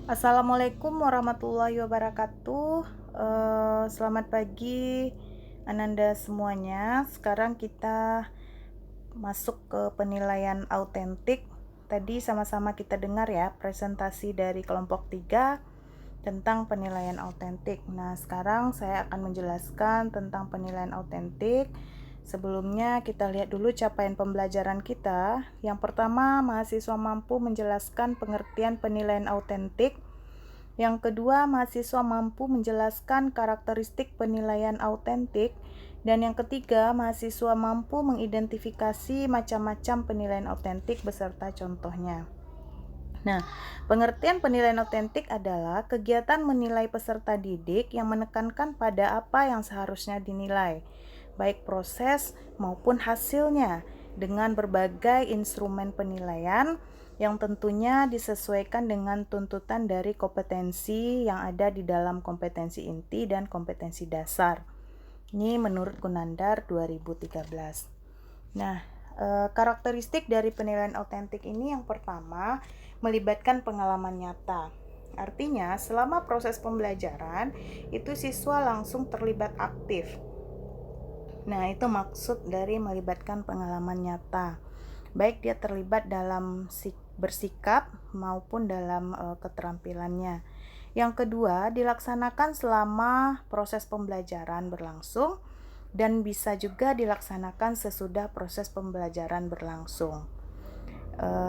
Assalamualaikum warahmatullahi wabarakatuh. Selamat pagi Ananda semuanya. Sekarang kita masuk ke penilaian autentik. Tadi sama-sama kita dengar ya presentasi dari kelompok 3 tentang penilaian autentik. Nah, sekarang saya akan menjelaskan tentang penilaian autentik. Sebelumnya kita lihat dulu capaian pembelajaran kita. Yang pertama, mahasiswa mampu menjelaskan pengertian penilaian autentik. Yang kedua, mahasiswa mampu menjelaskan karakteristik penilaian autentik. Dan yang ketiga, mahasiswa mampu mengidentifikasi macam-macam penilaian autentik beserta contohnya. Nah, pengertian penilaian autentik adalah kegiatan menilai peserta didik yang menekankan pada apa yang seharusnya dinilai, baik proses maupun hasilnya, dengan berbagai instrumen penilaian yang tentunya disesuaikan dengan tuntutan dari kompetensi yang ada di dalam kompetensi inti dan kompetensi dasar. Ini menurut Gunandar 2013. Nah, karakteristik dari penilaian autentik ini yang pertama, melibatkan pengalaman nyata. Artinya, selama proses pembelajaran, itu siswa langsung terlibat aktif. Nah, itu maksud dari melibatkan pengalaman nyata. Baik dia terlibat dalam bersikap maupun dalam keterampilannya. Yang kedua, dilaksanakan selama proses pembelajaran berlangsung dan bisa juga dilaksanakan sesudah proses pembelajaran berlangsung.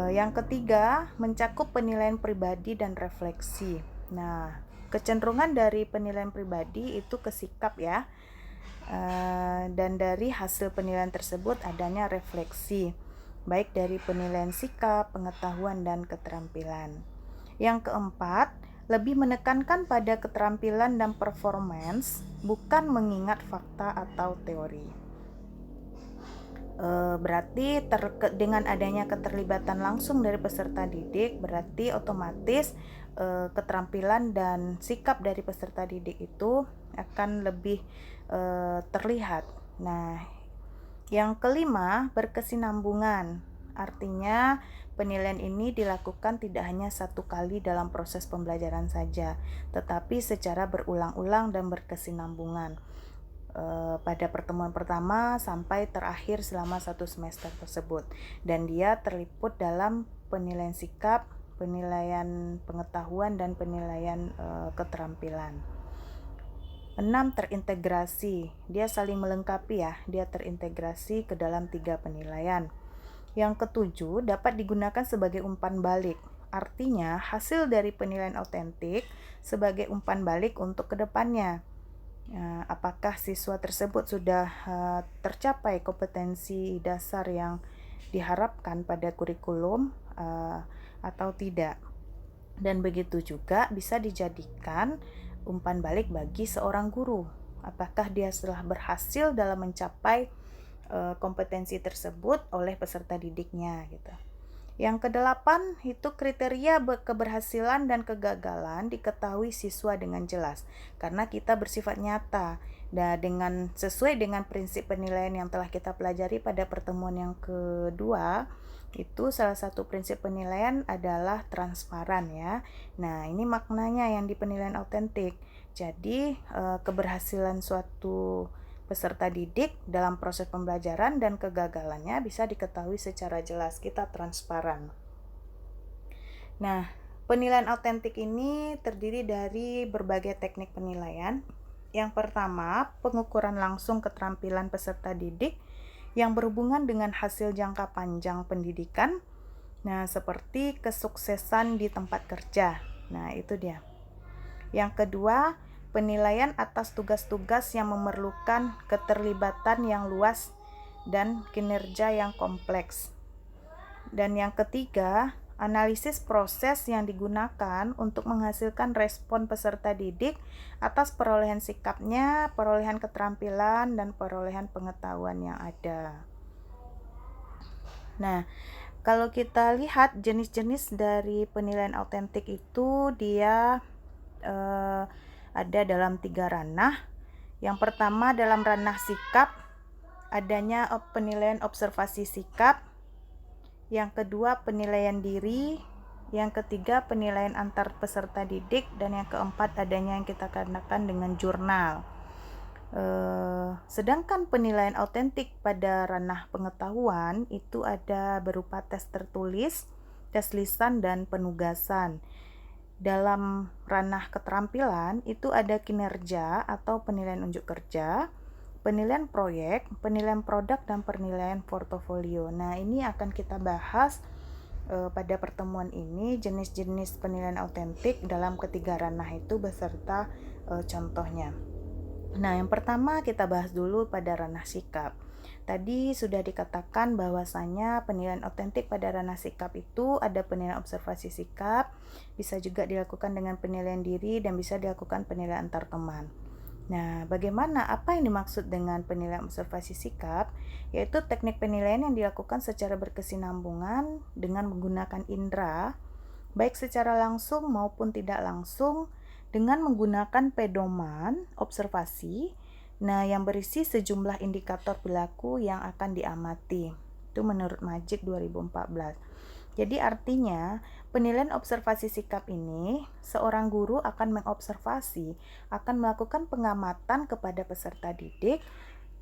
Yang ketiga, mencakup penilaian pribadi dan refleksi. Nah, kecenderungan dari penilaian pribadi itu ke sikap ya. Dan dari hasil penilaian tersebut adanya refleksi, baik dari penilaian sikap, pengetahuan, dan keterampilan. Yang keempat, lebih menekankan pada keterampilan dan performance, bukan mengingat fakta atau teori. Berarti dengan adanya keterlibatan langsung dari peserta didik, berarti otomatis keterampilan dan sikap dari peserta didik itu akan lebih terlihat. Nah, yang kelima, berkesinambungan. Artinya penilaian ini dilakukan tidak hanya satu kali dalam proses pembelajaran saja, tetapi secara berulang-ulang dan berkesinambungan pada pertemuan pertama sampai terakhir selama satu semester tersebut. Dan dia terliput dalam penilaian sikap, penilaian pengetahuan, dan penilaian keterampilan. 6. Terintegrasi. Dia saling melengkapi ya, dia terintegrasi ke dalam 3 penilaian. Yang ketujuh, dapat digunakan sebagai umpan balik. Artinya, hasil dari penilaian autentik sebagai umpan balik untuk kedepannya. Apakah siswa tersebut sudah tercapai kompetensi dasar yang diharapkan pada kurikulum atau tidak. Dan begitu juga bisa dijadikan umpan balik bagi seorang guru. Apakah dia telah berhasil dalam mencapai kompetensi tersebut oleh peserta didiknya gitu. Yang kedelapan, itu kriteria keberhasilan dan kegagalan diketahui siswa dengan jelas karena kita bersifat nyata. Dan sesuai dengan prinsip penilaian yang telah kita pelajari pada pertemuan yang kedua, itu salah satu prinsip penilaian adalah transparan ya. Nah, ini maknanya yang di penilaian autentik. Jadi, keberhasilan suatu peserta didik dalam proses pembelajaran dan kegagalannya bisa diketahui secara jelas, kita transparan. Nah, penilaian autentik ini terdiri dari berbagai teknik penilaian. Yang pertama, pengukuran langsung keterampilan peserta didik yang berhubungan dengan hasil jangka panjang pendidikan. Nah, seperti kesuksesan di tempat kerja. Nah, itu dia. Yang kedua, penilaian atas tugas-tugas yang memerlukan keterlibatan yang luas dan kinerja yang kompleks. Dan yang ketiga, analisis proses yang digunakan untuk menghasilkan respon peserta didik atas perolehan sikapnya, perolehan keterampilan, dan perolehan pengetahuan yang ada. Nah, kalau kita lihat jenis-jenis dari penilaian autentik itu dia ada dalam 3 ranah. Yang pertama dalam ranah sikap, adanya penilaian observasi sikap. Yang kedua penilaian diri, Yang ketiga, penilaian antar peserta didik. Dan yang keempat, adanya yang kita katakan dengan jurnal. Sedangkan penilaian autentik pada ranah pengetahuan itu ada berupa tes tertulis, tes lisan, dan penugasan. Dalam ranah keterampilan itu ada kinerja atau penilaian unjuk kerja, penilaian proyek, penilaian produk, dan penilaian portofolio. Nah, ini akan kita bahas pada pertemuan ini jenis-jenis penilaian autentik dalam ketiga ranah itu beserta contohnya. Nah, yang pertama kita bahas dulu pada ranah sikap. Tadi sudah dikatakan bahwasanya penilaian autentik pada ranah sikap itu ada penilaian observasi sikap, bisa juga dilakukan dengan penilaian diri, dan bisa dilakukan penilaian antar teman. Nah, bagaimana apa yang dimaksud dengan penilaian observasi sikap? Yaitu teknik penilaian yang dilakukan secara berkesinambungan dengan menggunakan indera, baik secara langsung maupun tidak langsung, dengan menggunakan pedoman observasi, yang berisi sejumlah indikator perilaku yang akan diamati. Itu menurut Majid 2014. Jadi artinya, penilaian observasi sikap ini, seorang guru akan mengobservasi, akan melakukan pengamatan kepada peserta didik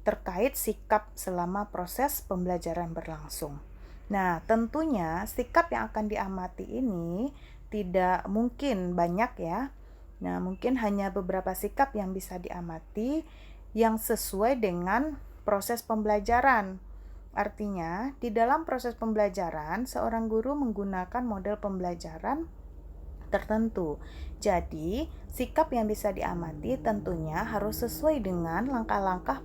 terkait sikap selama proses pembelajaran berlangsung. Nah, tentunya sikap yang akan diamati ini tidak mungkin banyak ya. Nah, mungkin hanya beberapa sikap yang bisa diamati yang sesuai dengan proses pembelajaran. Artinya, di dalam proses pembelajaran, seorang guru menggunakan model pembelajaran tertentu. Jadi, sikap yang bisa diamati tentunya harus sesuai dengan langkah-langkah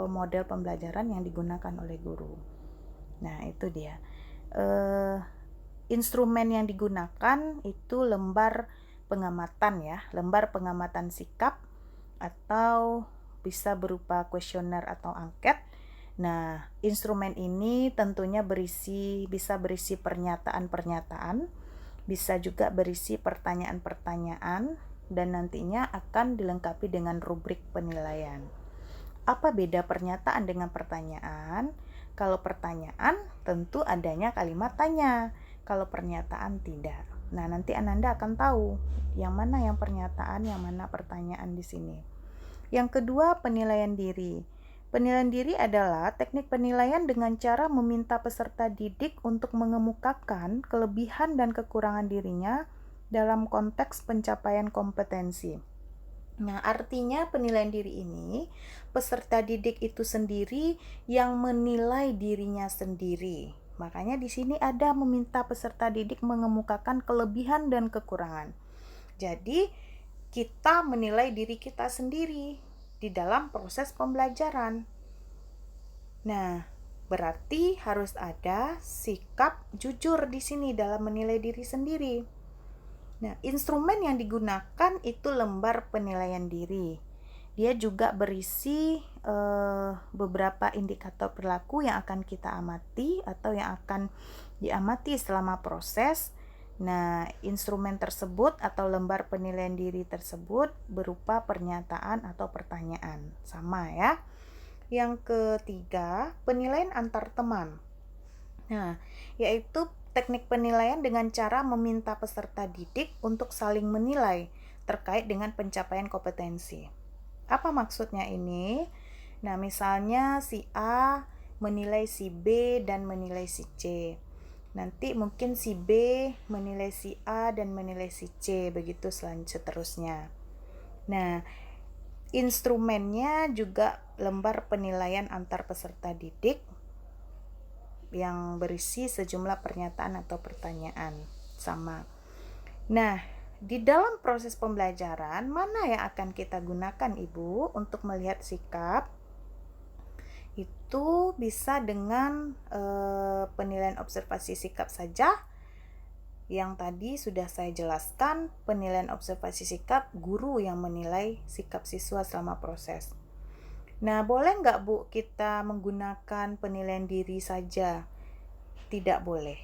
model pembelajaran yang digunakan oleh guru. Nah, itu dia. Instrumen yang digunakan itu lembar pengamatan ya, lembar pengamatan sikap, atau bisa berupa kuesioner atau angket. Nah, instrumen ini tentunya bisa berisi pernyataan-pernyataan, bisa juga berisi pertanyaan-pertanyaan, dan nantinya akan dilengkapi dengan rubrik penilaian. Apa beda pernyataan dengan pertanyaan? Kalau pertanyaan tentu adanya kalimat tanya, kalau pernyataan tidak. Nah, nanti Ananda akan tahu yang mana yang pernyataan, yang mana pertanyaan di sini. Yang kedua, penilaian diri. Penilaian diri adalah teknik penilaian dengan cara meminta peserta didik untuk mengemukakan kelebihan dan kekurangan dirinya dalam konteks pencapaian kompetensi. Nah, artinya penilaian diri ini, peserta didik itu sendiri yang menilai dirinya sendiri. Makanya di sini ada meminta peserta didik mengemukakan kelebihan dan kekurangan. Jadi, kita menilai diri kita sendiri di dalam proses pembelajaran. Nah, berarti harus ada sikap jujur di sini dalam menilai diri sendiri. Nah, instrumen yang digunakan itu lembar penilaian diri. Dia juga berisi beberapa indikator perilaku yang akan kita amati atau yang akan diamati selama proses. Nah, instrumen tersebut atau lembar penilaian diri tersebut berupa pernyataan atau pertanyaan. Sama ya. Yang ketiga, penilaian antar teman. Nah, yaitu teknik penilaian dengan cara meminta peserta didik untuk saling menilai terkait dengan pencapaian kompetensi. Apa maksudnya ini? Nah, misalnya si A menilai si B dan menilai si C. Nanti mungkin si B menilai si A dan menilai si C, begitu seterusnya. Nah, instrumennya juga lembar penilaian antar peserta didik yang berisi sejumlah pernyataan atau pertanyaan. Sama. Nah, di dalam proses pembelajaran, mana yang akan kita gunakan, Ibu, untuk melihat sikap? Itu bisa dengan penilaian observasi sikap saja. Yang tadi sudah saya jelaskan, penilaian observasi sikap guru yang menilai sikap siswa selama proses. Nah, boleh nggak Bu kita menggunakan penilaian diri saja? Tidak boleh.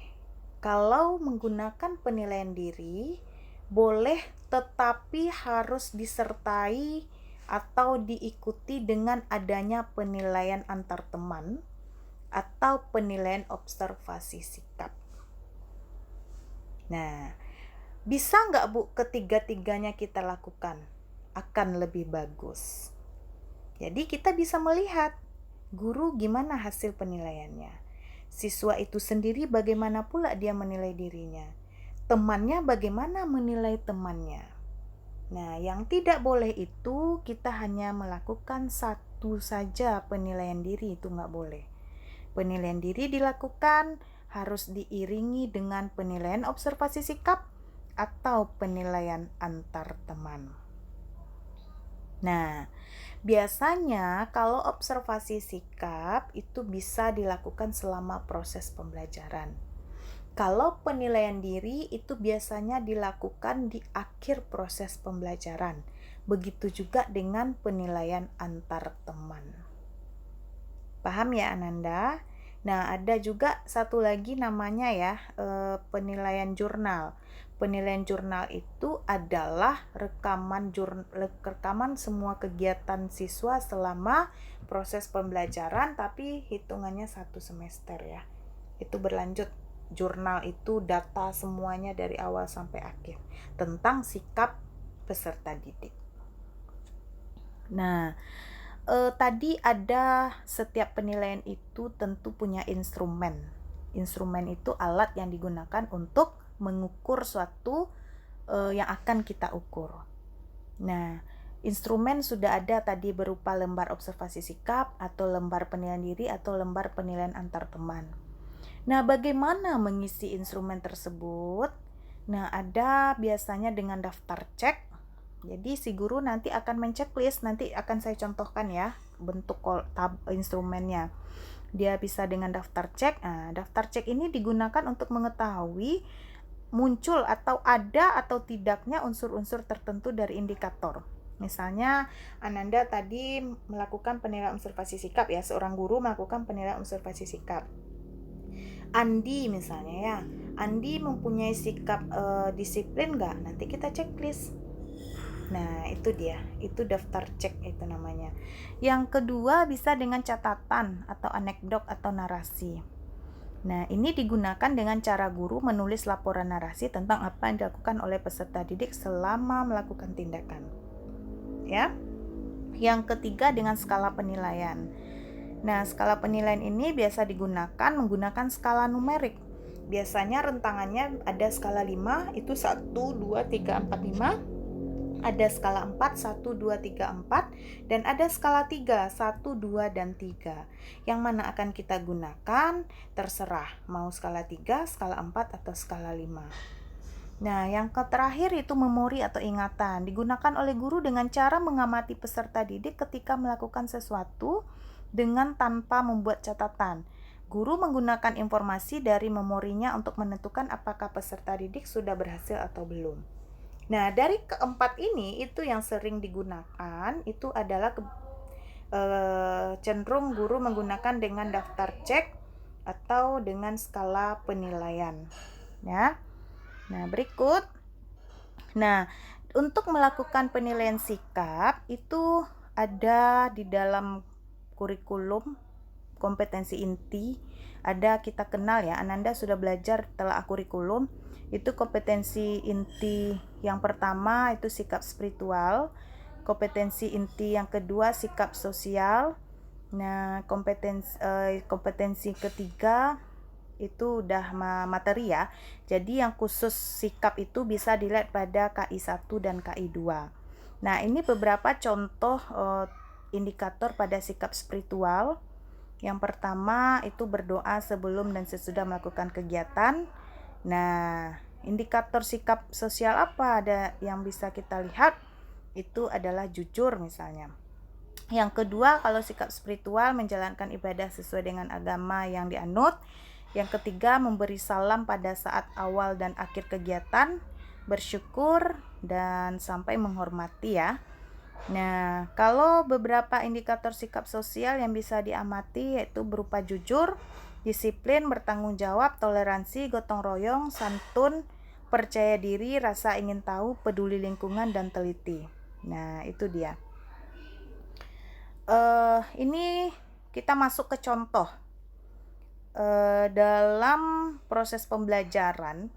Kalau menggunakan penilaian diri, boleh, tetapi harus disertai atau diikuti dengan adanya penilaian antar teman atau penilaian observasi sikap. Nah, bisa nggak Bu ketiga-tiganya kita lakukan? Akan lebih bagus. Jadi kita bisa melihat guru gimana hasil penilaiannya. Siswa itu sendiri bagaimana pula dia menilai dirinya. Temannya bagaimana menilai temannya. Nah, yang tidak boleh itu kita hanya melakukan satu saja penilaian diri, itu nggak boleh. Penilaian diri dilakukan harus diiringi dengan penilaian observasi sikap atau penilaian antar teman. Nah, biasanya kalau observasi sikap itu bisa dilakukan selama proses pembelajaran. Kalau penilaian diri itu biasanya dilakukan di akhir proses pembelajaran. Begitu juga dengan penilaian antar teman. Paham ya Ananda? Nah, ada juga satu lagi namanya ya, penilaian jurnal. Penilaian jurnal itu adalah rekaman semua kegiatan siswa selama proses pembelajaran, tapi hitungannya 1 semester ya. Itu berlanjut. Jurnal itu data semuanya dari awal sampai akhir tentang sikap peserta didik. Nah, tadi ada setiap penilaian itu tentu punya instrumen. Instrumen itu alat yang digunakan untuk mengukur suatu yang akan kita ukur. Nah, instrumen sudah ada tadi berupa lembar observasi sikap atau lembar penilaian diri atau lembar penilaian antar teman. Nah, bagaimana mengisi instrumen tersebut? Nah, ada biasanya dengan daftar cek. Jadi si guru nanti akan menceklis, nanti akan saya contohkan ya bentuk instrumennya. Dia bisa dengan daftar cek. Nah, daftar cek ini digunakan untuk mengetahui muncul atau ada atau tidaknya unsur-unsur tertentu dari indikator. Misalnya Ananda tadi melakukan penilaian observasi sikap ya, seorang guru melakukan penilaian observasi sikap. Andi misalnya ya, Andi mempunyai sikap disiplin nggak? Nanti kita checklist. Nah, itu dia, itu daftar cek itu namanya. Yang kedua bisa dengan catatan atau anekdot atau narasi. Nah, ini digunakan dengan cara guru menulis laporan narasi tentang apa yang dilakukan oleh peserta didik selama melakukan tindakan. Ya. Yang ketiga dengan skala penilaian. Nah, skala penilaian ini biasa digunakan menggunakan skala numerik. Biasanya rentangannya ada skala 5, itu 1, 2, 3, 4, 5. Ada skala 4, 1, 2, 3, 4. Dan ada skala 3, 1, 2, dan 3. Yang mana akan kita gunakan terserah, mau skala 3, skala 4, atau skala 5. Nah, yang terakhir itu memori atau ingatan. Digunakan oleh guru dengan cara mengamati peserta didik ketika melakukan sesuatu dengan tanpa membuat catatan. Guru menggunakan informasi dari memorinya untuk menentukan apakah peserta didik sudah berhasil atau belum. Nah, dari keempat ini itu yang sering digunakan itu adalah cenderung guru menggunakan dengan daftar cek atau dengan skala penilaian. Ya. Nah, berikut. Nah, untuk melakukan penilaian sikap itu ada di dalam kurikulum kompetensi inti. Ada kita kenal ya, Ananda sudah belajar telah kurikulum. Itu kompetensi inti yang pertama itu sikap spiritual. Kompetensi inti yang kedua sikap sosial. Nah, kompetensi ketiga itu udah materi ya. Jadi yang khusus sikap itu bisa dilihat pada KI 1 dan KI 2. Nah, ini beberapa contoh indikator pada sikap spiritual. Yang pertama itu berdoa sebelum dan sesudah melakukan kegiatan. Nah, indikator sikap sosial apa ada yang bisa kita lihat? Itu adalah jujur misalnya. Yang kedua, kalau sikap spiritual menjalankan ibadah sesuai dengan agama yang dianut. Yang ketiga, memberi salam pada saat awal dan akhir kegiatan, bersyukur, dan sampai menghormati ya. Nah, kalau beberapa indikator sikap sosial yang bisa diamati yaitu berupa jujur, disiplin, bertanggung jawab, toleransi, gotong royong, santun, percaya diri, rasa ingin tahu, peduli lingkungan, dan teliti. Nah, itu dia. Ini kita masuk ke contoh. Dalam proses pembelajaran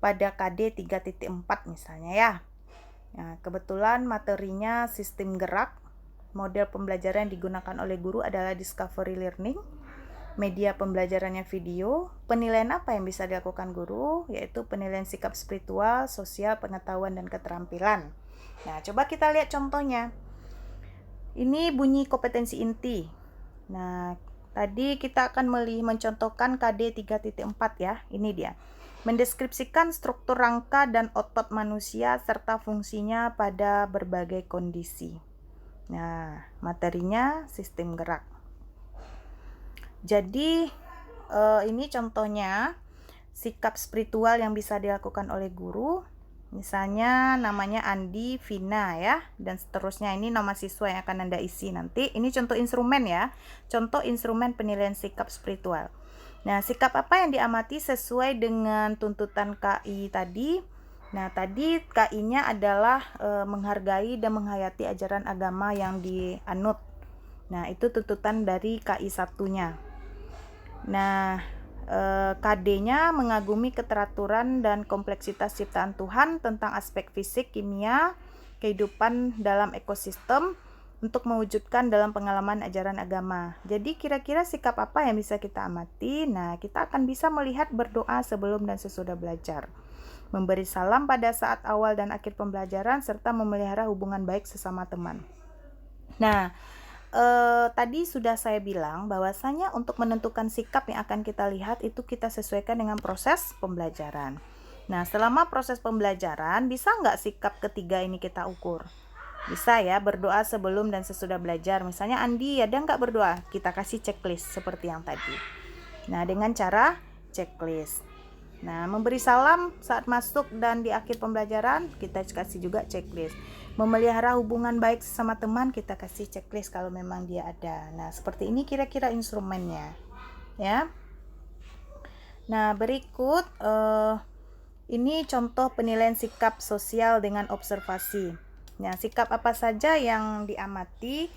pada KD 3.4 misalnya ya. Nah, kebetulan materinya sistem gerak. Model pembelajaran yang digunakan oleh guru adalah discovery learning. Media pembelajarannya video. Penilaian apa yang bisa dilakukan guru? Yaitu penilaian sikap spiritual, sosial, pengetahuan, dan keterampilan. Nah, coba kita lihat contohnya. Ini bunyi kompetensi inti. Nah, tadi kita akan mencontohkan KD 3.4 ya. Ini dia. Mendeskripsikan struktur rangka dan otot manusia serta fungsinya pada berbagai kondisi. Nah, materinya sistem gerak. Jadi, ini contohnya sikap spiritual yang bisa dilakukan oleh guru. Misalnya namanya Andi, Vina ya, dan seterusnya. Ini nama siswa yang akan Anda isi nanti. Ini contoh instrumen ya. Contoh instrumen penilaian sikap spiritual. Nah, sikap apa yang diamati sesuai dengan tuntutan KI tadi? Nah, tadi KI-nya adalah menghargai dan menghayati ajaran agama yang dianut. Nah, itu tuntutan dari KI 1-nya. Nah, KD-nya mengagumi keteraturan dan kompleksitas ciptaan Tuhan tentang aspek fisik, kimia, kehidupan dalam ekosistem untuk mewujudkan dalam pengalaman ajaran agama. Jadi kira-kira sikap apa yang bisa kita amati? Nah, kita akan bisa melihat berdoa sebelum dan sesudah belajar, memberi salam pada saat awal dan akhir pembelajaran, serta memelihara hubungan baik sesama teman. Nah, tadi sudah saya bilang bahwasanya untuk menentukan sikap yang akan kita lihat itu kita sesuaikan dengan proses pembelajaran. Nah, selama proses pembelajaran, bisa nggak sikap ketiga ini kita ukur? Bisa ya, berdoa sebelum dan sesudah belajar. Misalnya Andi, ada nggak berdoa? Kita kasih checklist seperti yang tadi. Nah, dengan cara checklist. Nah, memberi salam saat masuk dan di akhir pembelajaran, kita kasih juga checklist. Memelihara hubungan baik sesama teman, kita kasih checklist kalau memang dia ada. Nah, seperti ini kira-kira instrumennya. Ya. Nah, berikut ini contoh penilaian sikap sosial dengan observasi. Nah, sikap apa saja yang diamati?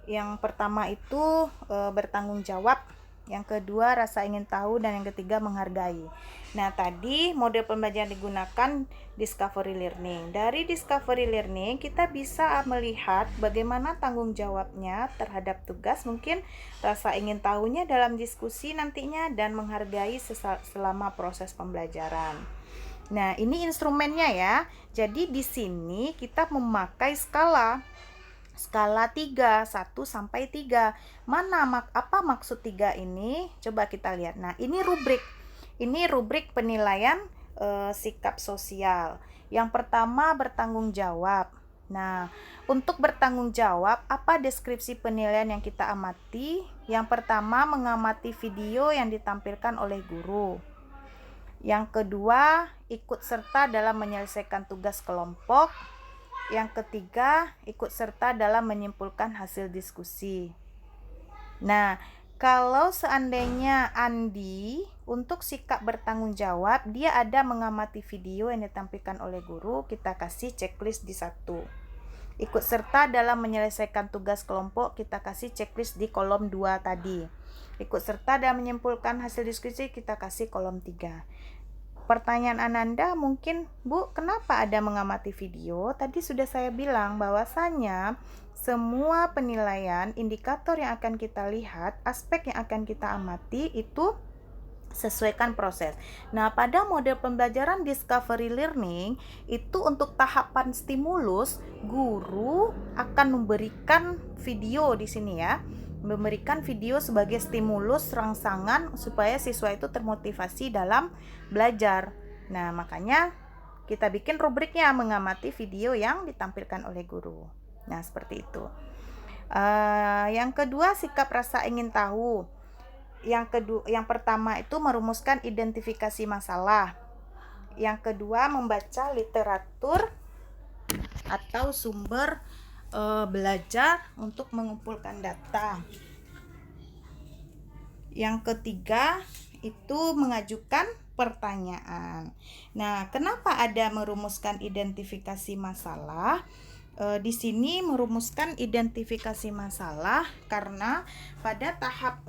Yang pertama itu bertanggung jawab. Yang kedua, rasa ingin tahu, dan yang ketiga, menghargai. Nah, tadi model pembelajaran digunakan discovery learning. Dari discovery learning, kita bisa melihat bagaimana tanggung jawabnya terhadap tugas, mungkin rasa ingin tahunya dalam diskusi nantinya, dan menghargai selama proses pembelajaran. Nah, ini instrumennya ya. Jadi di sini kita memakai skala 3, 1 sampai 3. Apa maksud 3 ini? Coba kita lihat. Nah, ini rubrik. Ini rubrik penilaian sikap sosial. Yang pertama, bertanggung jawab. Nah, untuk bertanggung jawab, apa deskripsi penilaian yang kita amati? Yang pertama, mengamati video yang ditampilkan oleh guru. Yang kedua, ikut serta dalam menyelesaikan tugas kelompok. Yang ketiga, ikut serta dalam menyimpulkan hasil diskusi. Nah, kalau seandainya Andi untuk sikap bertanggung jawab, dia ada mengamati video yang ditampilkan oleh guru, kita kasih checklist di 1. Ikut serta dalam menyelesaikan tugas kelompok, kita kasih checklist di kolom 2 tadi. Ikut serta dalam menyimpulkan hasil diskusi, kita kasih kolom 3. Pertanyaan Ananda mungkin, Bu, kenapa ada mengamati video? Tadi sudah saya bilang bahwasanya semua penilaian, indikator yang akan kita lihat, aspek yang akan kita amati itu sesuaikan proses. Nah, pada model pembelajaran discovery learning itu untuk tahapan stimulus, guru akan memberikan video di sini ya. Memberikan video sebagai stimulus rangsangan supaya siswa itu termotivasi dalam belajar. Nah, makanya kita bikin rubriknya mengamati video yang ditampilkan oleh guru. Nah, seperti itu. Yang kedua, sikap rasa ingin tahu. Yang pertama itu merumuskan identifikasi masalah. Yang kedua, membaca literatur atau sumber belajar untuk mengumpulkan data. Yang ketiga itu mengajukan pertanyaan. Nah, kenapa ada merumuskan identifikasi masalah? Di sini merumuskan identifikasi masalah karena pada tahap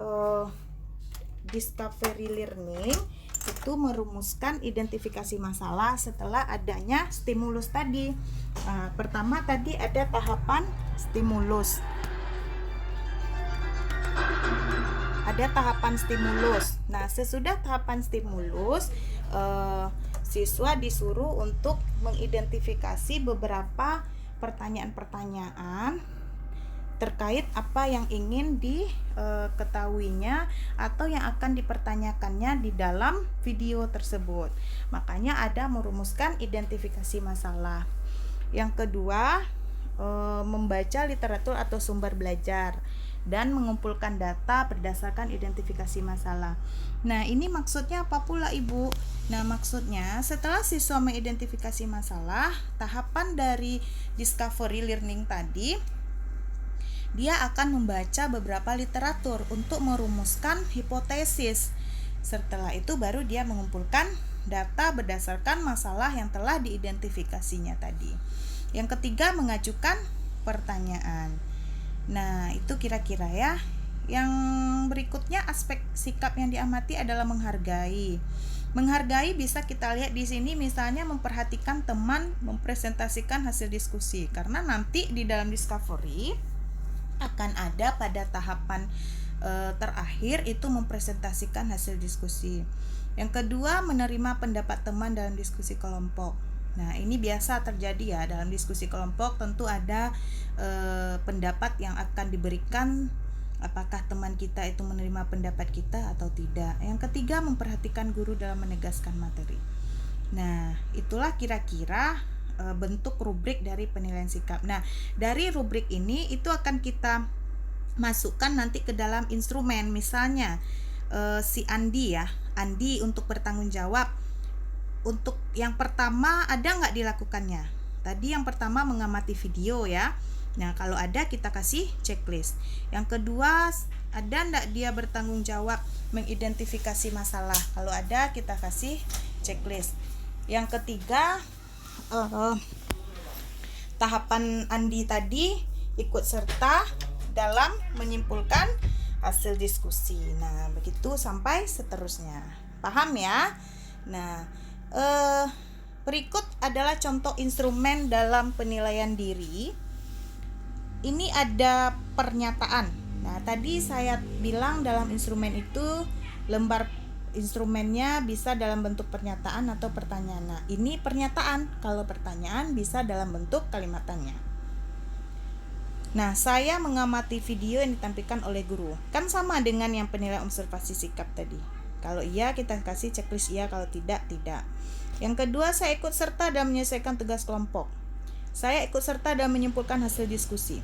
discovery learning itu merumuskan identifikasi masalah setelah adanya stimulus tadi. Pertama tadi ada tahapan stimulus. Ada tahapan stimulus. Nah, sesudah tahapan stimulus, siswa disuruh untuk mengidentifikasi beberapa pertanyaan-pertanyaan terkait apa yang ingin diketahuinya atau yang akan dipertanyakannya di dalam video tersebut. Makanya ada merumuskan identifikasi masalah. Yang kedua, membaca literatur atau sumber belajar dan mengumpulkan data berdasarkan identifikasi masalah. Nah, ini maksudnya apa pula, Ibu? Nah, maksudnya setelah siswa mengidentifikasi masalah, tahapan dari discovery learning tadi, dia akan membaca beberapa literatur untuk merumuskan hipotesis. Setelah itu baru dia mengumpulkan data berdasarkan masalah yang telah diidentifikasinya tadi. Yang ketiga, mengajukan pertanyaan. Nah, itu kira-kira ya. Yang berikutnya, aspek sikap yang diamati adalah menghargai. Menghargai bisa kita lihat di sini, misalnya memperhatikan teman mempresentasikan hasil diskusi, karena nanti di dalam discovery akan ada pada tahapan terakhir itu mempresentasikan hasil diskusi. Yang kedua, menerima pendapat teman dalam diskusi kelompok. Nah, ini biasa terjadi ya dalam diskusi kelompok, tentu ada pendapat yang akan diberikan, apakah teman kita itu menerima pendapat kita atau tidak. Yang ketiga, memperhatikan guru dalam menegaskan materi. Nah, itulah kira-kira bentuk rubrik dari penilaian sikap. Nah, dari rubrik ini itu akan kita masukkan nanti ke dalam instrumen. Misalnya si Andi ya, Andi untuk bertanggung jawab. Untuk yang pertama ada nggak dilakukannya? Tadi yang pertama mengamati video ya. Nah, kalau ada kita kasih checklist. Yang kedua, ada nggak dia bertanggung jawab mengidentifikasi masalah? Kalau ada kita kasih checklist. Yang ketiga, tahapan Andi tadi ikut serta dalam menyimpulkan hasil diskusi. Nah, begitu sampai seterusnya. Paham ya? Nah, berikut adalah contoh instrumen dalam penilaian diri. Ini ada pernyataan. Nah, tadi saya bilang dalam instrumen itu lembar instrumennya bisa dalam bentuk pernyataan atau pertanyaan. Nah, ini pernyataan. Kalau pertanyaan bisa dalam bentuk kalimat tanya. Nah, saya mengamati video yang ditampilkan oleh guru. Kan sama dengan yang penilaian observasi sikap tadi. Kalau iya kita kasih checklist iya, kalau tidak, tidak. Yang kedua, saya ikut serta dalam menyelesaikan tugas kelompok. Saya ikut serta dalam menyimpulkan hasil diskusi.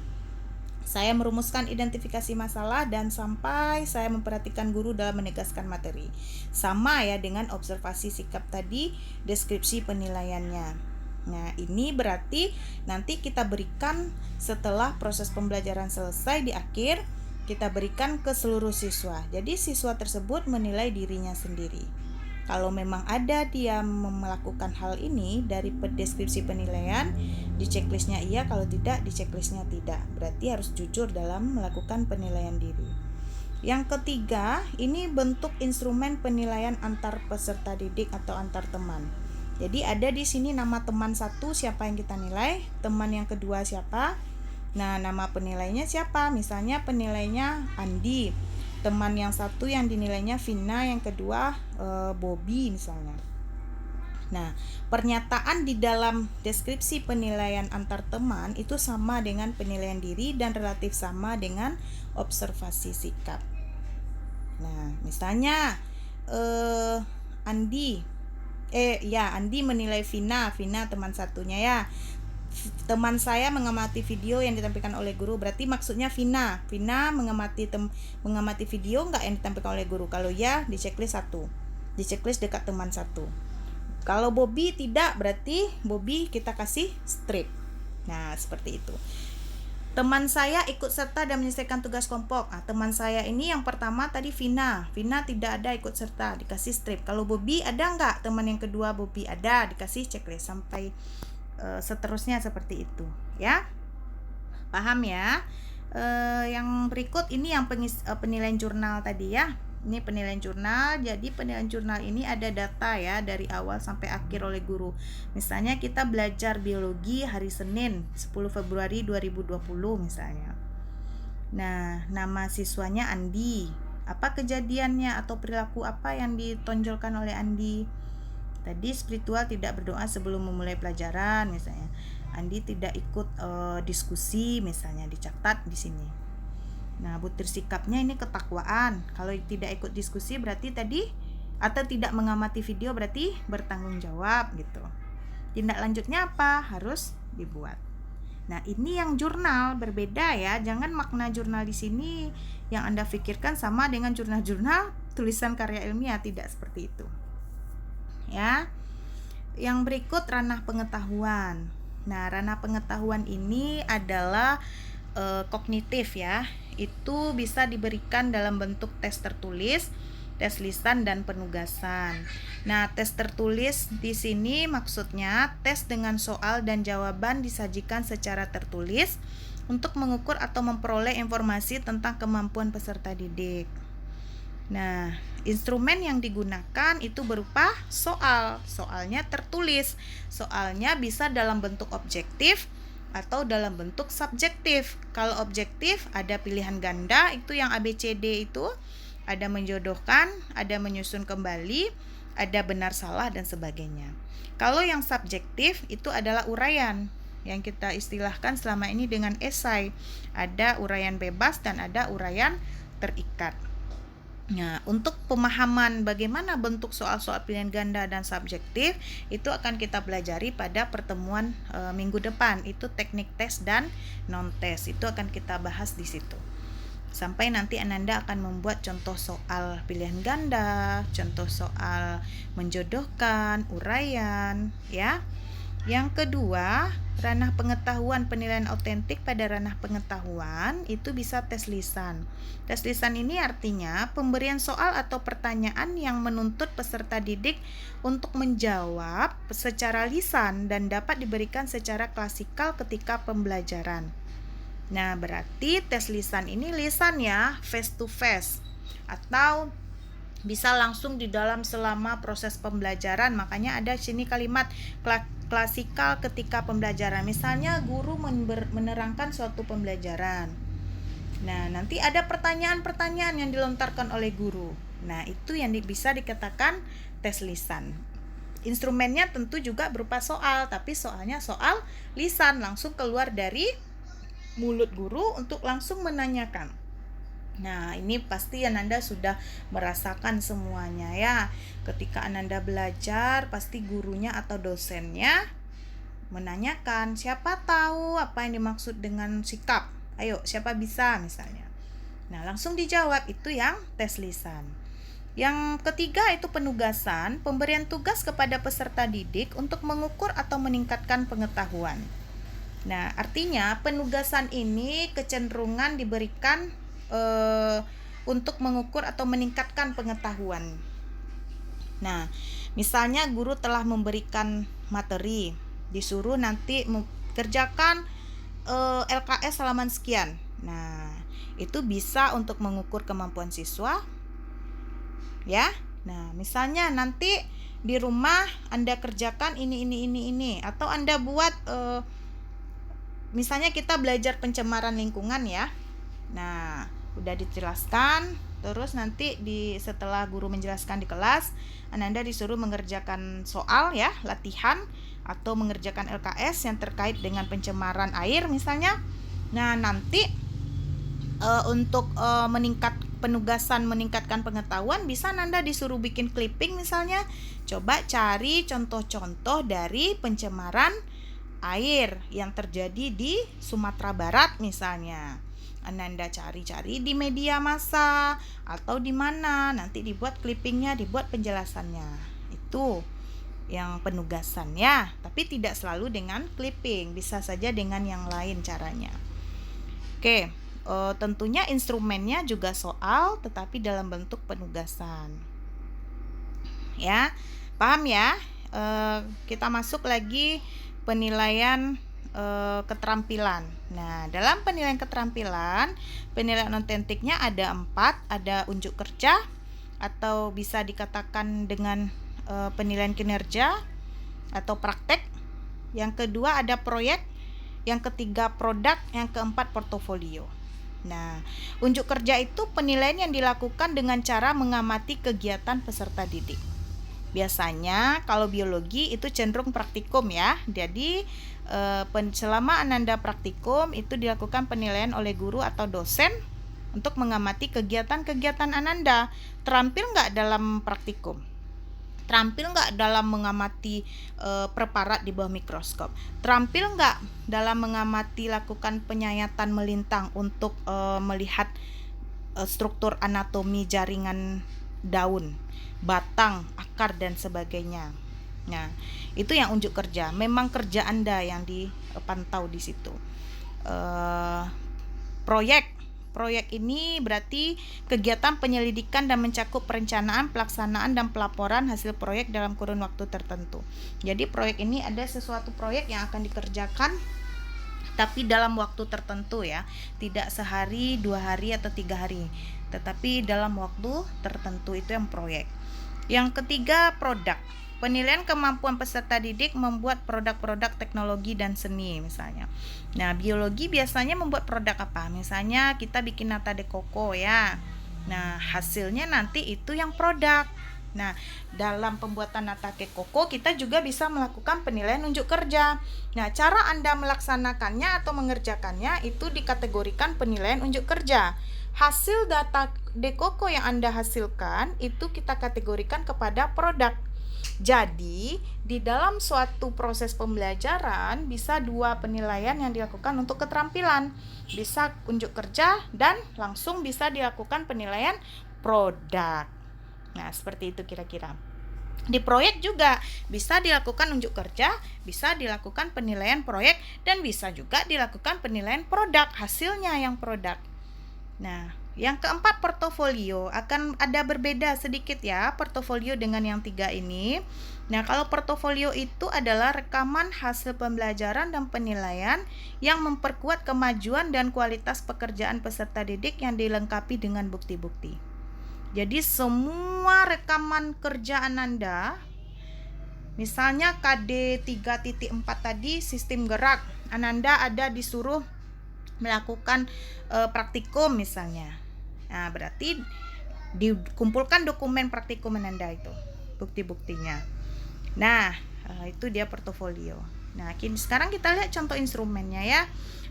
Saya merumuskan identifikasi masalah dan sampai saya memperhatikan guru dalam menegaskan materi. Sama ya dengan observasi sikap tadi, deskripsi penilaiannya. Nah, ini berarti nanti kita berikan setelah proses pembelajaran selesai di akhir, kita berikan ke seluruh siswa. Jadi siswa tersebut menilai dirinya sendiri. Kalau memang ada dia melakukan hal ini dari deskripsi penilaian, di checklistnya iya, kalau tidak di checklistnya tidak. Berarti harus jujur dalam melakukan penilaian diri. Yang ketiga, ini bentuk instrumen penilaian antar peserta didik atau antar teman. Jadi ada di sini nama teman satu siapa yang kita nilai, teman yang kedua siapa. Nah, nama penilainya siapa? Misalnya penilainya Andi. Teman yang satu yang dinilainya Vina, yang kedua Bobby misalnya. Nah, pernyataan di dalam deskripsi penilaian antar teman itu sama dengan penilaian diri dan relatif sama dengan observasi sikap. Nah, misalnya Andi menilai Vina teman satunya ya. Teman saya mengamati video yang ditampilkan oleh guru, berarti maksudnya Vina mengamati video enggak yang ditampilkan oleh guru? Kalau ya, di checklist 1, di checklist dekat teman 1. Kalau Bobby tidak, berarti Bobby kita kasih strip. Nah, seperti itu. Teman saya ikut serta dan menyelesaikan tugas kelompok. Teman saya ini yang pertama tadi Vina tidak ada ikut serta, dikasih strip. Kalau Bobby ada enggak? Teman yang kedua Bobby ada, dikasih checklist sampai seterusnya seperti itu ya. Paham ya? Yang berikut ini yang penilaian jurnal tadi ya. Ini penilaian jurnal. Jadi penilaian jurnal ini ada data ya dari awal sampai akhir oleh guru. Misalnya kita belajar biologi hari Senin 10 Februari 2020 misalnya. Nah, nama siswanya Andi. Apa kejadiannya atau perilaku apa yang ditonjolkan oleh Andi? Tadi spiritual tidak berdoa sebelum memulai pelajaran misalnya. Andi tidak ikut diskusi misalnya, dicatat di sini. Nah, butir sikapnya ini ketakwaan. Kalau tidak ikut diskusi berarti tadi, atau tidak mengamati video berarti bertanggung jawab gitu. Tindak lanjutnya apa? Harus dibuat. Nah, ini yang jurnal berbeda ya. Jangan makna jurnal di sini yang Anda pikirkan sama dengan jurnal-jurnal tulisan karya ilmiah, tidak seperti itu. Ya. Yang berikut ranah pengetahuan. Nah, ranah pengetahuan ini adalah kognitif ya. Itu bisa diberikan dalam bentuk tes tertulis, tes lisan dan penugasan. Nah, tes tertulis di sini maksudnya tes dengan soal dan jawaban disajikan secara tertulis untuk mengukur atau memperoleh informasi tentang kemampuan peserta didik. Nah, instrumen yang digunakan itu berupa soal. Soalnya tertulis. Soalnya bisa dalam bentuk objektif atau dalam bentuk subjektif. Kalau objektif ada pilihan ganda, itu yang ABCD itu, ada menjodohkan, ada menyusun kembali, ada benar salah dan sebagainya. Kalau yang subjektif itu adalah uraian yang kita istilahkan selama ini dengan esai. Ada uraian bebas dan ada uraian terikat. Nah, untuk pemahaman bagaimana bentuk soal-soal pilihan ganda dan subjektif itu akan kita pelajari pada pertemuan minggu depan. Itu teknik tes dan non-tes. Itu akan kita bahas di situ. Sampai nanti Ananda akan membuat contoh soal pilihan ganda, contoh soal menjodohkan, uraian, ya. Yang kedua, ranah pengetahuan penilaian autentik. Pada ranah pengetahuan itu bisa tes lisan. Tes lisan ini artinya pemberian soal atau pertanyaan yang menuntut peserta didik untuk menjawab secara lisan dan dapat diberikan secara klasikal ketika pembelajaran. Nah, berarti tes lisan ini lisan ya, face to face, atau bisa langsung di dalam selama proses pembelajaran. Makanya ada sini kalimat klasikal ketika pembelajaran. Misalnya guru menerangkan suatu pembelajaran. Nah, nanti ada pertanyaan-pertanyaan yang dilontarkan oleh guru. Nah, itu yang bisa dikatakan tes lisan. Instrumennya tentu juga berupa soal, tapi soalnya soal lisan, langsung keluar dari mulut guru untuk langsung menanyakan. Nah, ini pasti Ananda sudah merasakan semuanya ya. Ketika Ananda belajar, pasti gurunya atau dosennya menanyakan, siapa tahu apa yang dimaksud dengan sikap? Ayo, siapa bisa misalnya. Nah, langsung dijawab, itu yang tes lisan. Yang ketiga itu penugasan, pemberian tugas kepada peserta didik untuk mengukur atau meningkatkan pengetahuan. Nah, artinya penugasan ini kecenderungan diberikan untuk mengukur atau meningkatkan pengetahuan. Nah, misalnya guru telah memberikan materi, disuruh nanti kerjakan LKS halaman sekian. Nah, itu bisa untuk mengukur kemampuan siswa. Ya. Nah, misalnya nanti di rumah Anda kerjakan ini atau Anda buat misalnya kita belajar pencemaran lingkungan ya. Nah, udah dijelaskan, terus nanti setelah guru menjelaskan di kelas, Ananda disuruh mengerjakan soal ya, latihan atau mengerjakan LKS yang terkait dengan pencemaran air misalnya. Nah, nanti untuk penugasan meningkatkan pengetahuan bisa Ananda disuruh bikin clipping misalnya. Coba cari contoh-contoh dari pencemaran air yang terjadi di Sumatera Barat misalnya. Ananda cari-cari di media massa atau di mana, nanti dibuat clippingnya, dibuat penjelasannya. Itu yang penugasan ya, tapi tidak selalu dengan clipping, bisa saja dengan yang lain caranya. Oke, tentunya instrumennya juga soal, tetapi dalam bentuk penugasan. Ya, paham ya? Kita masuk lagi penilaian keterampilan. Nah, dalam penilaian keterampilan, penilaian autentiknya ada 4, ada unjuk kerja, atau bisa dikatakan dengan penilaian kinerja atau praktek. Yang kedua ada proyek, yang ketiga produk, yang keempat portofolio. Nah, unjuk kerja itu penilaian yang dilakukan dengan cara mengamati kegiatan peserta didik. Biasanya kalau biologi itu cenderung praktikum ya. Jadi selama Ananda praktikum itu dilakukan penilaian oleh guru atau dosen untuk mengamati kegiatan-kegiatan Ananda. Terampil nggak dalam praktikum? Terampil nggak dalam mengamati preparat di bawah mikroskop? Terampil nggak dalam mengamati lakukan penyayatan melintang untuk melihat struktur anatomi jaringan daun, batang, akar, dan sebagainya? Nah, itu yang unjuk kerja. Memang kerja Anda yang dipantau di situ. Proyek ini berarti kegiatan penyelidikan dan mencakup perencanaan, pelaksanaan, dan pelaporan hasil proyek dalam kurun waktu tertentu. Jadi proyek ini ada sesuatu proyek yang akan dikerjakan tapi dalam waktu tertentu ya, tidak sehari, 2 hari, atau 3 hari, tetapi dalam waktu tertentu, itu yang proyek. Yang ketiga produk. Penilaian kemampuan peserta didik membuat produk-produk teknologi dan seni misalnya. Nah, biologi biasanya membuat produk apa? Misalnya kita bikin nata de coco ya. Nah, hasilnya nanti itu yang produk. Nah, dalam pembuatan nata de coco kita juga bisa melakukan penilaian unjuk kerja. Nah, cara Anda melaksanakannya atau mengerjakannya itu dikategorikan penilaian unjuk kerja. Hasil data de coco yang Anda hasilkan itu kita kategorikan kepada produk. Jadi, di dalam suatu proses pembelajaran bisa 2 penilaian yang dilakukan untuk keterampilan. Bisa unjuk kerja dan langsung bisa dilakukan penilaian produk. Nah, seperti itu kira-kira. Di proyek juga bisa dilakukan unjuk kerja, bisa dilakukan penilaian proyek, dan bisa juga dilakukan penilaian produk, hasilnya yang produk. Nah, yang keempat portofolio, akan ada berbeda sedikit ya portofolio dengan yang 3 ini. Nah, kalau portofolio itu adalah rekaman hasil pembelajaran dan penilaian yang memperkuat kemajuan dan kualitas pekerjaan peserta didik yang dilengkapi dengan bukti-bukti. Jadi semua rekaman kerjaan Anda, misalnya KD 3.4 tadi sistem gerak, Ananda ada disuruh melakukan praktikum misalnya. Nah, berarti dikumpulkan dokumen praktikum Anda itu, bukti-buktinya. Nah, itu dia portofolio. Nah, sekarang kita lihat contoh instrumennya ya.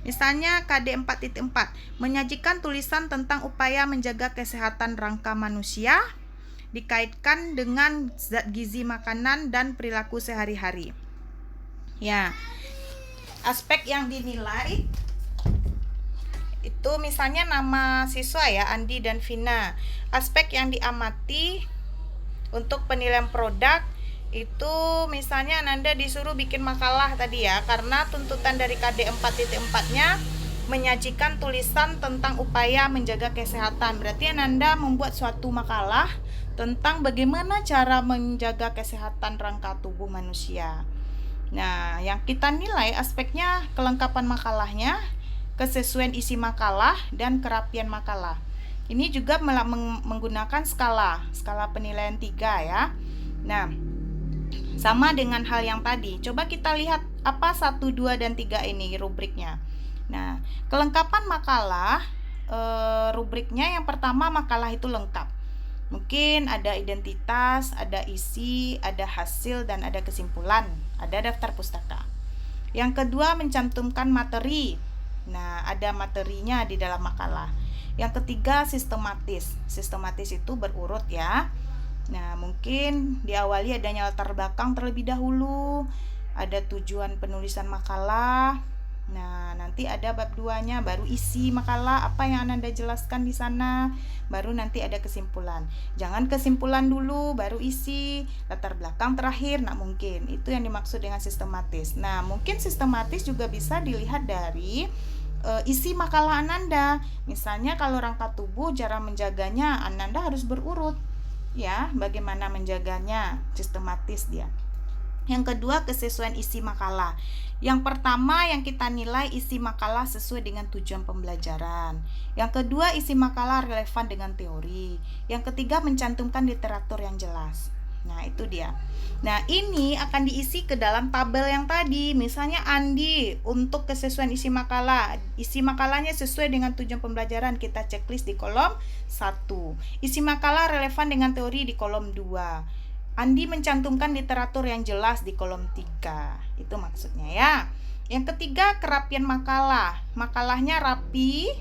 Misalnya KD 4.4 menyajikan tulisan tentang upaya menjaga kesehatan rangka manusia dikaitkan dengan zat gizi makanan dan perilaku sehari-hari. Ya, aspek yang dinilai itu misalnya nama siswa ya, Andi dan Vina. Aspek yang diamati untuk penilaian produk itu misalnya Ananda disuruh bikin makalah tadi ya, karena tuntutan dari KD 4.4-nya menyajikan tulisan tentang upaya menjaga kesehatan. Berarti Ananda membuat suatu makalah tentang bagaimana cara menjaga kesehatan rangka tubuh manusia. Nah, yang kita nilai aspeknya kelengkapan makalahnya, kesesuaian isi makalah, dan kerapian makalah. Ini juga menggunakan skala penilaian 3 ya. Nah, sama dengan hal yang tadi. Coba kita lihat apa 1, 2, dan 3 ini rubriknya. Nah, kelengkapan makalah, rubriknya yang pertama makalah itu lengkap. Mungkin ada identitas, ada isi, ada hasil, dan ada kesimpulan, ada daftar pustaka. Yang kedua mencantumkan materi. Nah, ada materinya di dalam makalah. Yang ketiga sistematis. Sistematis itu berurut ya. Nah, mungkin diawali adanya latar belakang terlebih dahulu, ada tujuan penulisan makalah. Nah, nanti ada bab 2-nya, baru isi makalah, apa yang Anda jelaskan di sana, baru nanti ada kesimpulan. Jangan kesimpulan dulu, baru isi, latar belakang terakhir, nah mungkin. Itu yang dimaksud dengan sistematis. Nah, mungkin sistematis juga bisa dilihat dari isi makalah Ananda. Misalnya kalau rangka tubuh, cara menjaganya Ananda harus berurut. Ya, bagaimana menjaganya, sistematis dia. Yang kedua, kesesuaian isi makalah. Yang pertama yang kita nilai isi makalah sesuai dengan tujuan pembelajaran. Yang kedua, isi makalah relevan dengan teori. Yang ketiga, mencantumkan literatur yang jelas. Nah, itu dia. Nah, ini akan diisi ke dalam tabel yang tadi. Misalnya Andi, untuk kesesuaian isi makalah. Isi makalahnya sesuai dengan tujuan pembelajaran, kita checklist di kolom 1. Isi makalah relevan dengan teori di kolom 2. Andi mencantumkan literatur yang jelas di kolom 3. Itu maksudnya ya. Yang ketiga, kerapian makalah. Makalahnya rapi,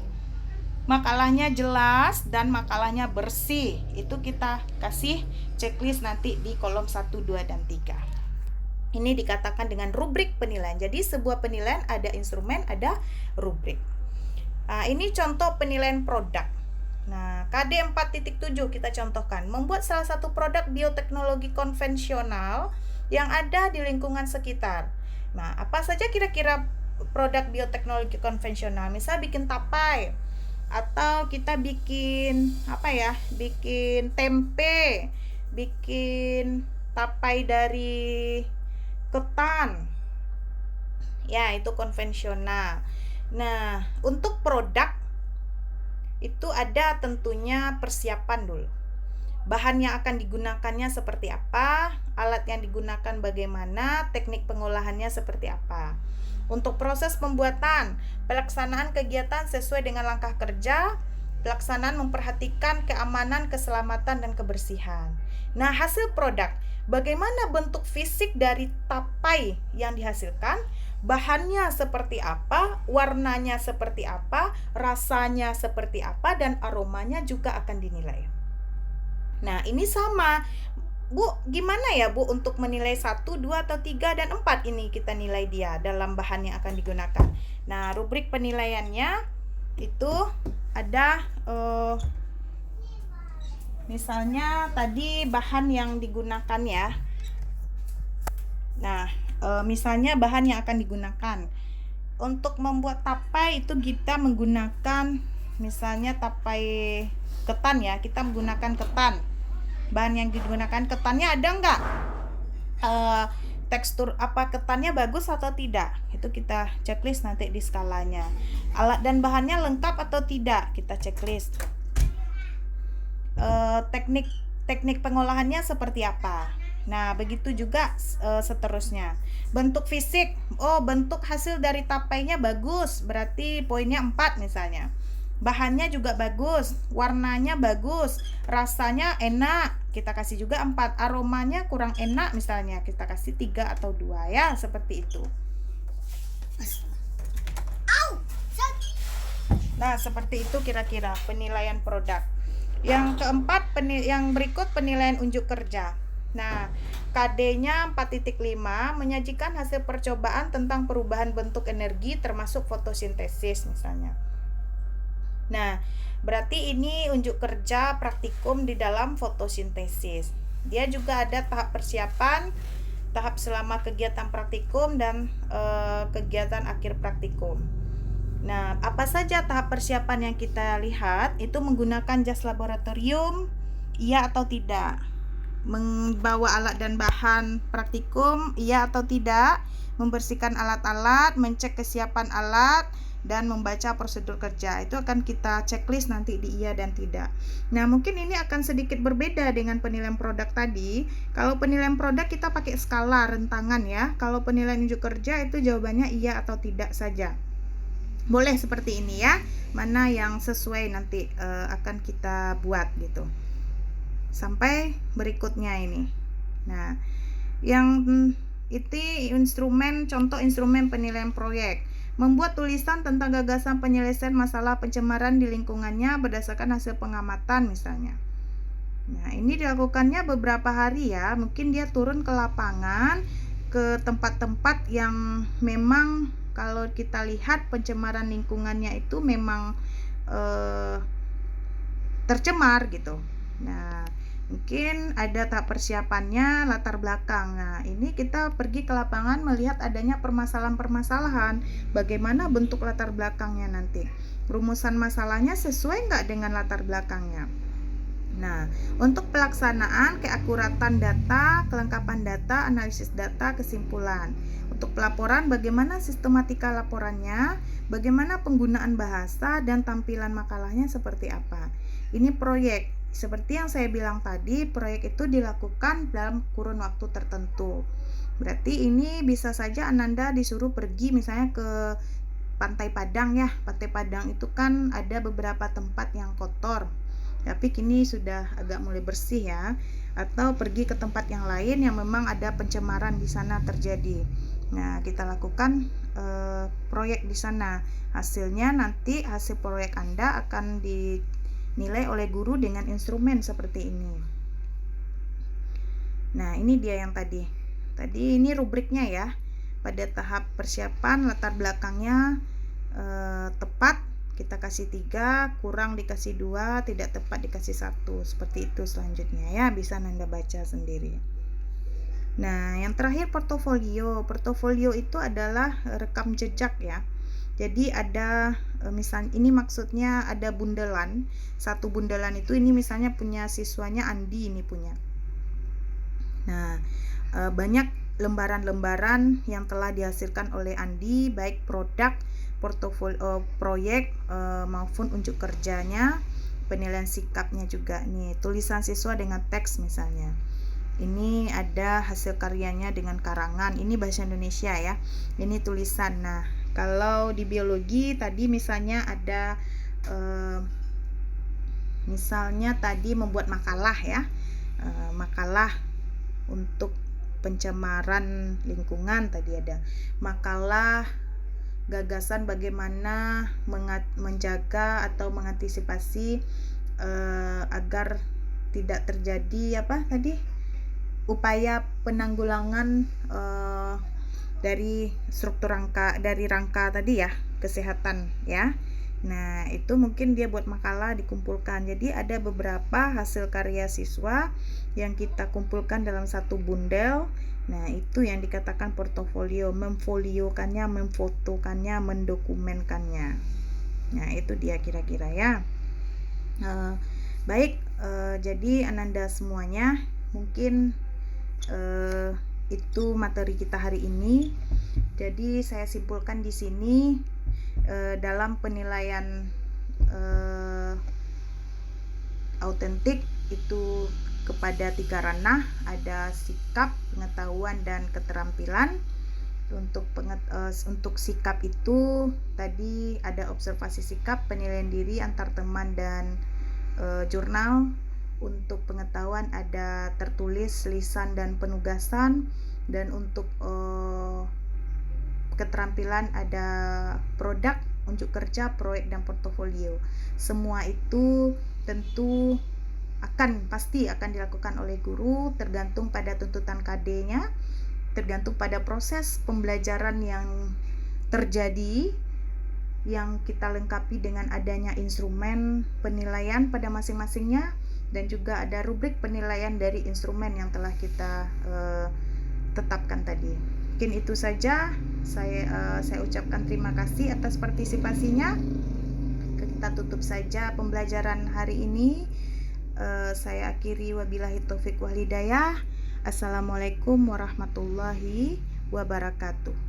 makalahnya jelas, dan makalahnya bersih. Itu kita kasih checklist nanti di kolom 1, 2, dan 3. Ini dikatakan dengan rubrik penilaian. Jadi sebuah penilaian ada instrumen, ada rubrik. Nah, ini contoh penilaian produk. Nah, KD 4.7 kita contohkan. Membuat salah satu produk bioteknologi konvensional yang ada di lingkungan sekitar. Nah, apa saja kira-kira produk bioteknologi konvensional? Misal bikin tapai, atau kita bikin bikin tempe, bikin tapai dari ketan. Ya, itu konvensional. Nah, untuk produk itu ada tentunya persiapan dulu. Bahan yang akan digunakannya seperti apa, alat yang digunakan bagaimana, teknik pengolahannya seperti apa. Untuk proses pembuatan, pelaksanaan kegiatan sesuai dengan langkah kerja, pelaksanaan memperhatikan keamanan, keselamatan, dan kebersihan. Nah, hasil produk, bagaimana bentuk fisik dari tapai yang dihasilkan, bahannya seperti apa, warnanya seperti apa, rasanya seperti apa, dan aromanya juga akan dinilai. Nah, ini sama. Bu, gimana ya Bu untuk menilai 1, 2, atau 3, dan 4 ini kita nilai dia dalam bahan yang akan digunakan. Nah, rubrik penilaiannya itu ada misalnya tadi bahan yang digunakan ya. Nah, misalnya bahan yang akan digunakan untuk membuat tapai itu kita menggunakan misalnya tapai ketan ya, kita menggunakan ketan. Bahan yang digunakan ketannya ada enggak? Tekstur apa ketannya bagus atau tidak? Itu kita checklist nanti di skalanya. Alat dan bahannya lengkap atau tidak? Kita checklist. Teknik pengolahannya seperti apa? Nah, begitu juga seterusnya. Bentuk fisik, bentuk hasil dari tapainya bagus, berarti poinnya 4 misalnya. Bahannya juga bagus, warnanya bagus, rasanya enak, kita kasih juga 4. Aromanya kurang enak misalnya, kita kasih 3 atau 2 ya, seperti itu. Nah, seperti itu kira-kira penilaian produk. Yang keempat, yang berikut penilaian unjuk kerja. Nah, KD-nya 4.5 menyajikan hasil percobaan tentang perubahan bentuk energi termasuk fotosintesis misalnya. Nah, berarti ini unjuk kerja praktikum di dalam fotosintesis. Dia juga ada tahap persiapan, tahap selama kegiatan praktikum, dan kegiatan akhir praktikum. Nah, apa saja tahap persiapan yang kita lihat? Itu menggunakan jas laboratorium, iya atau tidak? Membawa alat dan bahan praktikum, iya atau tidak? Membersihkan alat-alat, mencek kesiapan alat, dan membaca prosedur kerja. Itu akan kita checklist nanti di iya dan tidak. Nah, mungkin ini akan sedikit berbeda dengan penilaian produk tadi. Kalau penilaian produk kita pakai skala rentangan ya. Kalau penilaian unjuk kerja itu jawabannya iya atau tidak saja. Boleh seperti ini ya. Mana yang sesuai nanti akan kita buat gitu. Sampai berikutnya ini. Nah, yang itu contoh instrumen penilaian proyek. Membuat tulisan tentang gagasan penyelesaian masalah pencemaran di lingkungannya berdasarkan hasil pengamatan misalnya. Nah, ini dilakukannya beberapa hari ya. Mungkin dia turun ke lapangan, ke tempat-tempat yang memang kalau kita lihat pencemaran lingkungannya itu memang tercemar gitu. Nah, mungkin ada tahap persiapannya, latar belakang. Nah, ini kita pergi ke lapangan melihat adanya permasalahan-permasalahan, bagaimana bentuk latar belakangnya nanti. Rumusan masalahnya sesuai nggak dengan latar belakangnya. Nah, untuk pelaksanaan, keakuratan data, kelengkapan data, analisis data, kesimpulan. Untuk pelaporan, bagaimana sistematika laporannya, bagaimana penggunaan bahasa, dan tampilan makalahnya seperti apa. Ini proyek. Seperti yang saya bilang tadi, proyek itu dilakukan dalam kurun waktu tertentu. Berarti ini bisa saja Ananda disuruh pergi misalnya ke Pantai Padang ya. Pantai Padang itu kan ada beberapa tempat yang kotor, tapi kini sudah agak mulai bersih ya. Atau pergi ke tempat yang lain yang memang ada pencemaran di sana terjadi. Nah, kita lakukan proyek di sana. Hasilnya nanti hasil proyek Anda akan dinilai oleh guru dengan instrumen seperti ini. Nah, ini dia yang tadi. Tadi ini rubriknya ya. Pada tahap persiapan, latar belakangnya tepat, kita kasih 3, kurang dikasih 2, tidak tepat dikasih 1. Seperti itu selanjutnya ya, bisa Anda baca sendiri. Nah, yang terakhir portofolio. Portofolio itu adalah rekam jejak ya. Jadi ada misalnya ini maksudnya ada bundelan. Satu bundelan itu ini misalnya punya siswanya Andi, ini punya. Nah, banyak lembaran-lembaran yang telah dihasilkan oleh Andi, baik produk, portofolio, proyek maupun unjuk kerjanya, penilaian sikapnya juga. Nih, tulisan siswa dengan teks misalnya. Ini ada hasil karyanya dengan karangan. Ini bahasa Indonesia ya. Ini tulisan. Nah, kalau di biologi tadi misalnya ada misalnya tadi membuat makalah ya. Makalah untuk pencemaran lingkungan, tadi ada makalah gagasan bagaimana menjaga atau mengantisipasi agar tidak terjadi apa tadi, upaya penanggulangan dari struktur rangka tadi ya, kesehatan ya. Nah, itu mungkin dia buat makalah dikumpulkan. Jadi ada beberapa hasil karya siswa yang kita kumpulkan dalam satu bundel. Nah, itu yang dikatakan portofolio, memfoliokannya, memfotokannya, mendokumenkannya. Nah, itu dia kira-kira ya. Baik, jadi Ananda semuanya, mungkin itu materi kita hari ini. Jadi saya simpulkan di sini dalam penilaian autentik itu kepada 3 ranah, ada sikap, pengetahuan, dan keterampilan. Untuk sikap itu tadi ada observasi sikap, penilaian diri antar teman dan jurnal. Untuk pengetahuan ada tertulis, lisan, dan penugasan. Dan untuk keterampilan ada produk, unjuk kerja, proyek, dan portofolio. Semua itu tentu pasti akan dilakukan oleh guru, tergantung pada tuntutan KD-nya, tergantung pada proses pembelajaran yang terjadi, yang kita lengkapi dengan adanya instrumen penilaian pada masing-masingnya, dan juga ada rubrik penilaian dari instrumen yang telah kita tetapkan tadi. Mungkin itu saja. Saya ucapkan terima kasih atas partisipasinya. Kita tutup saja pembelajaran hari ini. Saya akhiri, wabillahi taufik wal hidayah. Assalamualaikum warahmatullahi wabarakatuh.